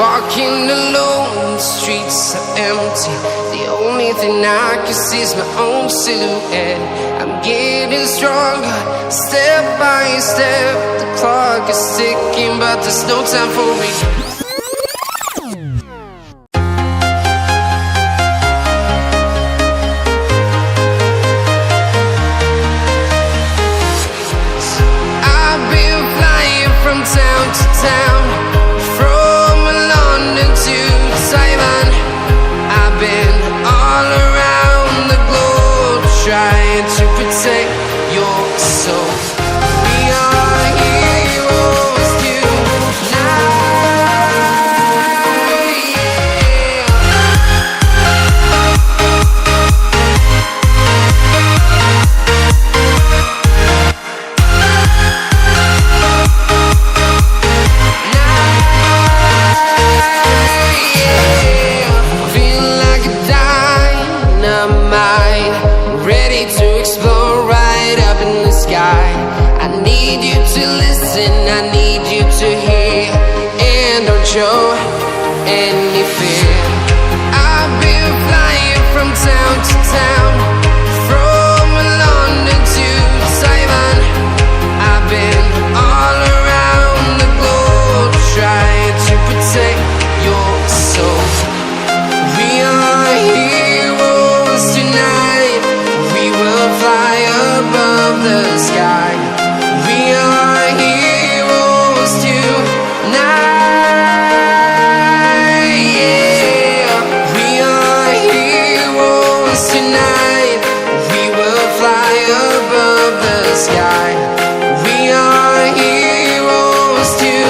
Walking alone, the streets are empty. The only thing I can see is my own silhouette. I'm getting stronger, step by step. The clock is ticking, but there's no time for me. I've been flying from town to town, from London to Taiwan. I've been all around the globe, trying to protect your soul. We are heroes I need you to listen, I need you to hear, and don't show any fear. I've been flying from town to town, from London to Taiwan. I've been all around the globe, trying to protect your soul. We are heroes tonight, we will fly above the sky. We are heroes tonight, yeah. We are heroes tonight, we will fly above the sky. We are heroes tonight.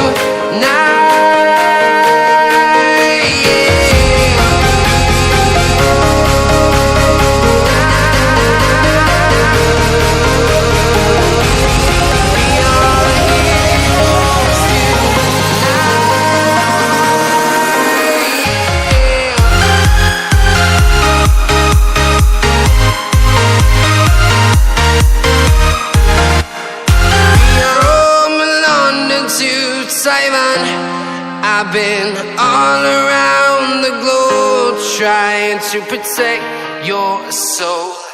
Taiwan, I've been all around the globe, trying to protect your soul.